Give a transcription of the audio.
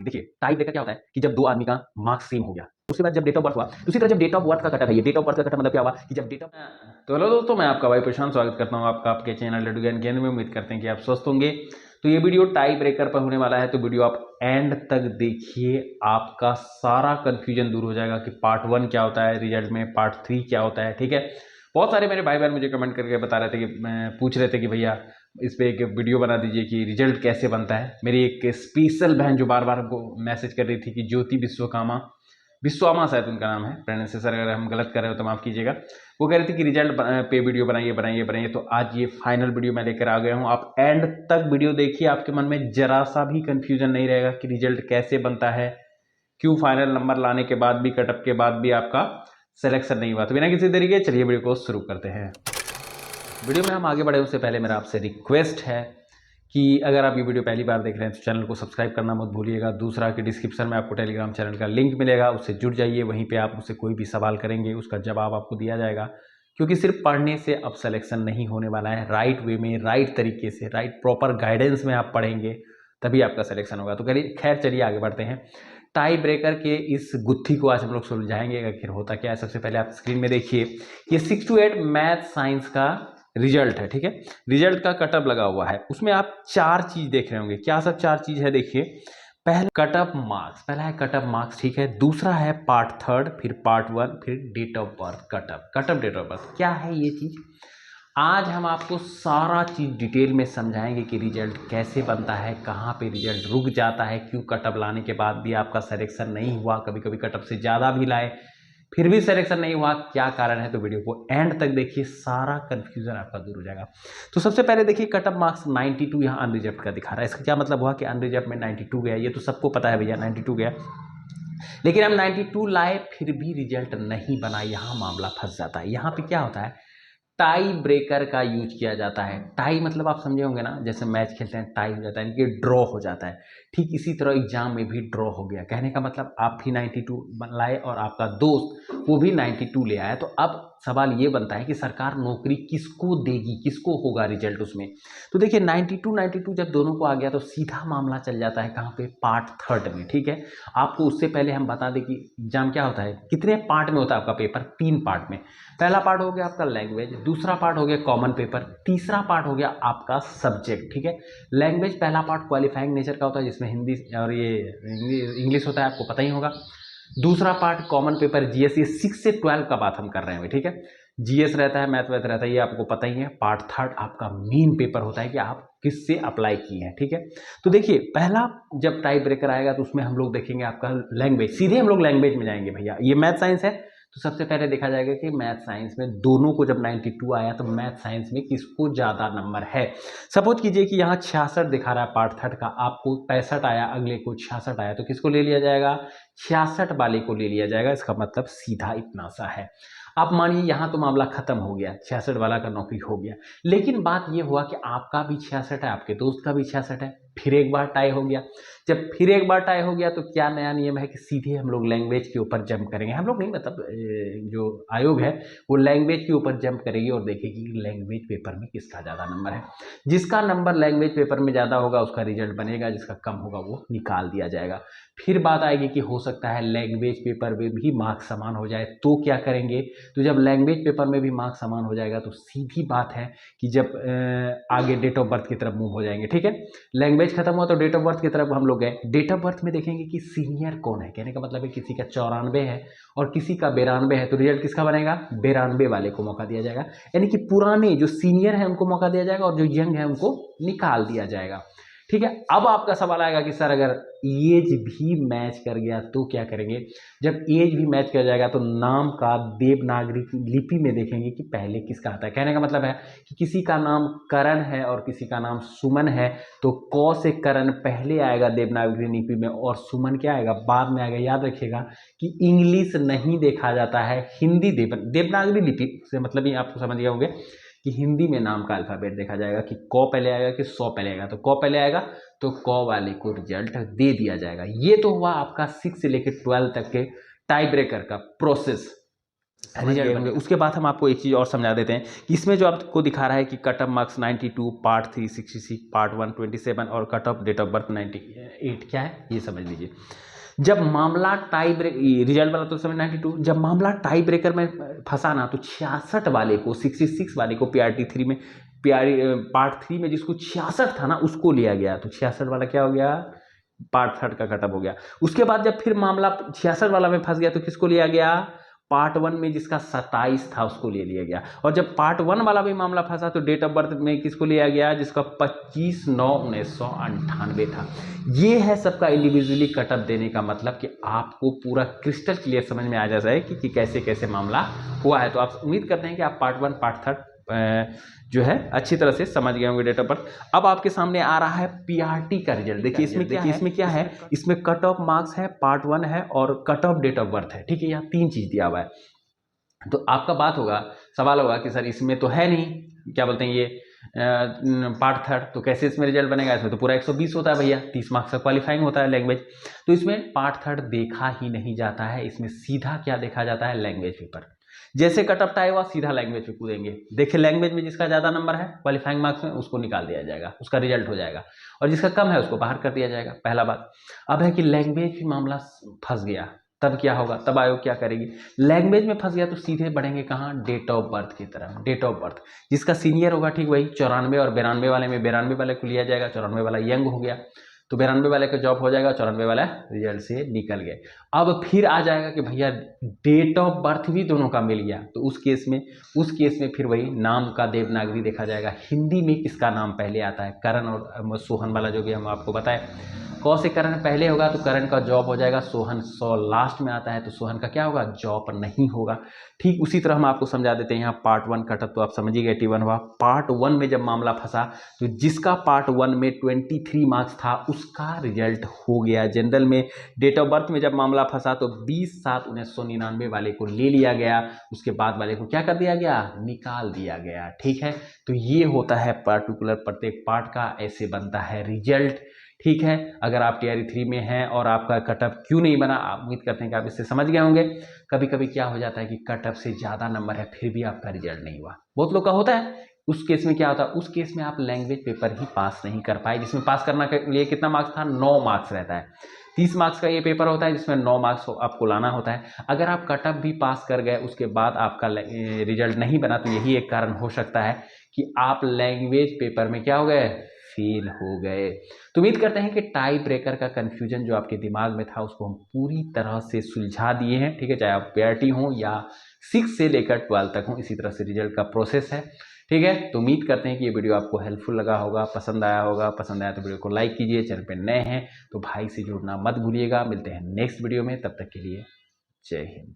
देखिए tie breaker क्या होता है कि जब दो आदमी का मार्क्स सेम हो गया, उसके बाद जब डेट ऑफ बर्थ हुआ, उसी तरह जब डेट ऑफ बर्थ का कटअप है, ये डेट ऑफ बर्थ का कटअप मतलब क्या हुआ कि जब डेट ऑफ। तो हेलो दोस्तों, मैं आपका भाई प्रशांत स्वागत करता हूं आपका आपके चैनल लड्डू ज्ञान केंद्र में। उम्मीद करते हैं कि आप स्वस्थ होंगे। तो ये वीडियो टाई ब्रेकर पर होने वाला है, तो वीडियो आप एंड तक देखिए, आपका सारा कंफ्यूजन दूर हो जाएगा कि पार्ट 1 क्या होता है रिजल्ट में, पार्ट 3 क्या होता है। ठीक है, बहुत सारे मेरे भाई बहन मुझे कमेंट करके बता रहे थे कि पूछ रहे थे कि भैया इस पर एक वीडियो बना दीजिए कि रिजल्ट कैसे बनता है। मेरी एक स्पेशल बहन जो बार बार हमको मैसेज कर रही थी कि ज्योति विश्वामा शायद उनका नाम है, प्रोनाउंसिएशन अगर हम गलत कर रहे हो तो माफ़ कीजिएगा। वो कह रही थी कि रिजल्ट पे वीडियो बनाइए। तो आज ये फाइनल वीडियो मैं लेकर आ गया हूँ। आप एंड तक वीडियो देखिए, आपके मन में जरा सा भी कंफ्यूजन नहीं रहेगा कि रिजल्ट कैसे बनता है, क्यों फाइनल नंबर लाने के बाद भी, कटअप के बाद भी आपका सिलेक्शन नहीं हुआ। तो बिना किसी देरी के चलिए वीडियो को शुरू करते हैं। वीडियो में हम आगे बढ़े उससे पहले मेरा आपसे रिक्वेस्ट है कि अगर आप ये वीडियो पहली बार देख रहे हैं तो चैनल को सब्सक्राइब करना मत भूलिएगा। दूसरा कि डिस्क्रिप्शन में आपको टेलीग्राम चैनल का लिंक मिलेगा, उससे जुड़ जाइए। वहीं पे आप मुझसे कोई भी सवाल करेंगे उसका जवाब आपको दिया जाएगा, क्योंकि सिर्फ पढ़ने से अब सिलेक्शन नहीं होने वाला है। राइट वे में, राइट तरीके से, राइट प्रॉपर गाइडेंस में आप पढ़ेंगे तभी आपका सिलेक्शन होगा। तो खैर चलिए आगे बढ़ते हैं। टाई ब्रेकर के इस गुत्थी को आज हम लोग सुलझाएंगे। आखिर होता क्या है, सबसे पहले आप स्क्रीन में देखिए, ये 6 to 8 मैथ साइंस का रिजल्ट है। ठीक है, रिजल्ट का कटअप लगा हुआ है, उसमें आप 4 चीज देख रहे होंगे। क्या सब 4 चीज है देखिए। पहला कटअप मार्क्स, पहला है कटअप मार्क्स, ठीक है। दूसरा है पार्ट 3, फिर पार्ट 1, फिर date of birth cutoff date of birth. क्या है ये चीज, आज हम आपको सारा चीज डिटेल में समझाएंगे कि रिजल्ट कैसे बनता है, कहाँ पे रिजल्ट रुक जाता है, क्यों कटअप लाने के बाद भी आपका सिलेक्शन नहीं हुआ, कभी कभी कटअप से ज़्यादा भी लाए फिर भी सिलेक्शन नहीं हुआ, क्या कारण है। तो वीडियो को एंड तक देखिए, सारा कंफ्यूजन आपका दूर हो जाएगा। तो सबसे पहले देखिए, कटअप मार्क्स 92 यहाँ अनरिजर्व का दिखा रहा है। इसका क्या मतलब हुआ कि अनरिजर्व में 92 गया, ये तो सबको पता है भैया 92 गया। लेकिन हम 92 लाए फिर भी रिजल्ट नहीं बना, यहाँ मामला फंस जाता है। यहाँ पे क्या होता है, टाई ब्रेकर का यूज किया जाता है। टाई मतलब आप समझे होंगे ना, जैसे मैच खेलते हैं टाई हो जाता है, यानी कि ड्रॉ हो जाता है। ठीक इसी तरह एग्जाम में भी ड्रॉ हो गया। कहने का मतलब आप भी 92 लाए और आपका दोस्त वो भी 92 ले आया। तो अब सवाल ये बनता है कि सरकार नौकरी किसको देगी, किसको होगा रिजल्ट उसमें। तो देखिए 92 जब दोनों को आ गया तो सीधा मामला चल जाता है कहाँ पे, पार्ट 3 में। ठीक है, आपको उससे पहले हम बता दें कि एग्जाम क्या होता है, कितने पार्ट में होता है आपका पेपर, 3 पार्ट में। पहला पार्ट हो गया आपका लैंग्वेज, दूसरा पार्ट हो गया कॉमन पेपर, तीसरा पार्ट हो गया आपका सब्जेक्ट। ठीक है, लैंग्वेज पहला पार्ट क्वालिफाइंग नेचर का होता है, जिसमें हिंदी और ये इंग्लिश होता है, आपको पता ही होगा। दूसरा पार्ट कॉमन पेपर जीएस, ये 6 से 12 का बात हम कर रहे हैं। ठीक है, जीएस रहता है, मैथ वैथ रहता है, ये आपको पता ही है। पार्ट 3 आपका मेन पेपर होता है कि आप किससे अप्लाई किए हैं। ठीक है, तो देखिए पहला जब टाई ब्रेकर आएगा तो उसमें हम लोग देखेंगे आपका लैंग्वेज, सीधे हम लोग लैंग्वेज में जाएंगे भैया। ये मैथ साइंस है, तो सबसे पहले देखा जाएगा कि मैथ साइंस में दोनों को जब 92 आया तो मैथ साइंस में किसको ज़्यादा नंबर है। सपोज कीजिए कि यहाँ 66 दिखा रहा है पार्ट 3 का, आपको 65 आया, अगले को 66 आया, तो किसको ले लिया जाएगा, 66 वाले को ले लिया जाएगा। इसका मतलब सीधा इतना सा है। आप मानिए यहाँ तो मामला खत्म हो गया, 66 वाला का नौकरी हो गया। लेकिन बात ये हुआ कि आपका भी 66 है, आपके दोस्त का भी 66 है, फिर एक बार टाई हो गया। जब फिर एक बार टाई हो गया तो क्या नया नियम है कि सीधे हम लोग लैंग्वेज के ऊपर जंप करेंगे। हम लोग नहीं, मतलब जो आयोग है वो लैंग्वेज के ऊपर जंप करेगी और देखेगी कि लैंग्वेज पेपर में किसका ज़्यादा नंबर है। जिसका नंबर लैंग्वेज पेपर में ज़्यादा होगा उसका रिजल्ट बनेगा, जिसका कम होगा वो निकाल दिया जाएगा। फिर बात आएगी कि हो सकता है लैंग्वेज पेपर में भी मार्क्स समान हो जाए, तो क्या करेंगे। तो जब लैंग्वेज पेपर में भी मार्क्स समान हो जाएगा तो सीधी बात है कि जब आगे डेट ऑफ बर्थ की तरफ मूव हो जाएंगे। ठीक है, लैंग्वेज खत्म हुआ तो डेट ऑफ बर्थ की तरफ हम लोग गए। डेट ऑफ बर्थ में देखेंगे कि सीनियर कौन है, कहने का मतलब है किसी का 94 है और किसी का 92 है, तो रिजल्ट किसका बनेगा, 92 वाले को मौका दिया जाएगा। यानी कि पुराने जो सीनियर है उनको मौका दिया जाएगा और जो यंग है उनको निकाल दिया जाएगा। ठीक है, अब आपका सवाल आएगा कि सर अगर एज भी मैच कर गया तो क्या करेंगे। जब एज भी मैच कर जाएगा तो नाम का देवनागरी लिपि में देखेंगे कि पहले किसका आता है। कहने का मतलब है कि किसी का नाम करण है और किसी का नाम सुमन है, तो क से करण पहले आएगा देवनागरी लिपि में और सुमन क्या आएगा, बाद में आएगा। याद रखिएगा कि इंग्लिश नहीं देखा जाता है, हिंदी देवनागरी लिपि से मतलब ये आपको समझ गए होंगे कि हिंदी में नाम का अल्फाबेट देखा जाएगा कि क पहले आएगा कि सौ पहले आएगा। तो क पहले आएगा तो क वाले को रिजल्ट दे दिया जाएगा। ये तो हुआ आपका 6 से लेकर 12 तक के टाई ब्रेकर का प्रोसेस। रिजल्ट होंगे। उसके बाद हम आपको एक चीज़ और समझा देते हैं कि इसमें जो आपको दिखा रहा है कि cut off marks 92, part 3 66, part 1 27 और cut off date of birth 98, क्या है ये समझ लीजिए। जब मामला टाई ब्रेक, रिजल्ट वाला तो समझ 92, जब मामला टाई ब्रेकर में फंसा ना तो 66 वाले को, 66 वाले को पीआरटी 3 में, पार्ट 3 में जिसको 66 था ना उसको लिया गया, तो 66 वाला क्या हो गया, पार्ट 3 का कटअप हो गया। उसके बाद जब फिर मामला 66 वाला में फंस गया तो किसको लिया गया, पार्ट 1 में जिसका 27 था उसको ले लिया गया। और जब पार्ट 1 वाला भी मामला फंसा तो डेट ऑफ बर्थ में किसको लिया गया, जिसका 25/9/1998 था। ये है सबका इंडिविजुअली कटअप देने का मतलब कि आपको पूरा क्रिस्टल क्लियर समझ में आ जाता है कि कैसे कैसे मामला हुआ है। तो आप उम्मीद करते हैं कि आप पार्ट 1 पार्ट 3 जो है अच्छी तरह से समझ गए होंगे डेट ऑफ बर्थ। अब आपके सामने आ रहा है पीआरटी का रिजल्ट। देखिए इसमें क्या है, इसमें कट ऑफ मार्क्स है, पार्ट 1 है और cut off date of birth है। ठीक है, यहाँ 3 चीज दिया हुआ है। तो आपका बात होगा, सवाल होगा कि सर इसमें तो है नहीं, क्या बोलते हैं ये पार्ट 3, तो कैसे इसमें रिजल्ट बनेगा, इसमें तो पूरा 120 होता है भैया, 30 मार्क्स का क्वालिफाइंग होता है लैंग्वेज। तो इसमें पार्ट 3 देखा ही नहीं जाता है, इसमें सीधा क्या देखा जाता है, लैंग्वेज पेपर। जैसे कटअप टाई हुआ सीधा लैंग्वेज पे कूदेंगे। देखिए लैंग्वेज में जिसका ज़्यादा नंबर है क्वालिफाइंग मार्क्स में उसको निकाल दिया जाएगा, उसका रिजल्ट हो जाएगा, और जिसका कम है उसको बाहर कर दिया जाएगा, पहला बात। अब है कि लैंग्वेज भी मामला फंस गया, तब क्या होगा, तब आयोग क्या करेगी, लैंग्वेज में फंस गया तो सीधे बढ़ेंगे कहाँ, डेट ऑफ बर्थ की तरफ। डेट ऑफ बर्थ जिसका सीनियर होगा, ठीक वही 94 और 92 वाले में 92 वाले को लिया जाएगा, 94 वाला यंग हो गया तो 92 वाले का जॉब हो जाएगा, 94 वाला रिजल्ट से निकल गए। अब फिर आ जाएगा कि भैया डेट ऑफ बर्थ भी दोनों का मिल गया, तो उस केस में फिर वही नाम का देवनागरी देखा जाएगा। हिंदी में किसका नाम पहले आता है, करण और सोहन वाला जो भी हम आपको बताएं, कौ से करण पहले होगा तो करण का जॉब हो जाएगा, सोहन 100 लास्ट में आता है तो सोहन का क्या होगा, जॉब नहीं होगा। ठीक उसी तरह हम आपको समझा देते हैं, यहाँ पार्ट 1 कटअप तो आप समझ ही गए, T1 हुआ। पार्ट 1 में जब मामला फंसा तो जिसका पार्ट 1 में 23 मार्क्स था उसका रिजल्ट हो गया जनरल में। डेट ऑफ बर्थ में जब मामला फंसा तो 20/7/1999 वाले को ले लिया गया, उसके बाद वाले को क्या कर दिया गया, निकाल दिया गया। ठीक है, तो ये होता है पर्टिकुलर प्रत्येक पार्ट का, ऐसे बनता है रिजल्ट। ठीक है, अगर आप टीआरई 3 में हैं और आपका कटअप क्यों नहीं बना, आप उम्मीद करते हैं कि आप इससे समझ गए होंगे। कभी कभी क्या हो जाता है कि कटअप से ज़्यादा नंबर है फिर भी आपका रिजल्ट नहीं हुआ, बहुत लोग का होता है। उस केस में क्या होता है, उस केस में आप लैंग्वेज पेपर ही पास नहीं कर पाए, जिसमें पास करना के लिए कितना मार्क्स था, 9 मार्क्स रहता है। 30 मार्क्स का ये पेपर होता है जिसमें 9 मार्क्स आपको लाना होता है। अगर आप कटअप भी पास कर गए उसके बाद आपका रिजल्ट नहीं बना तो यही एक कारण हो सकता है कि आप लैंग्वेज पेपर में क्या हो गए, फेल हो गए। तो उम्मीद करते हैं कि टाई ब्रेकर का कंफ्यूजन जो आपके दिमाग में था उसको हम पूरी तरह से सुलझा दिए हैं। ठीक है, चाहे आप पीआरटी हो या 6 से लेकर 12 तक हो, इसी तरह से रिजल्ट का प्रोसेस है। ठीक है, तो उम्मीद करते हैं कि ये वीडियो आपको हेल्पफुल लगा होगा, पसंद आया होगा। पसंद आया तो वीडियो को लाइक कीजिए, चैनल पर नए हैं तो भाई से जुड़ना मत भूलिएगा। मिलते हैं नेक्स्ट वीडियो में, तब तक के लिए जय हिंद।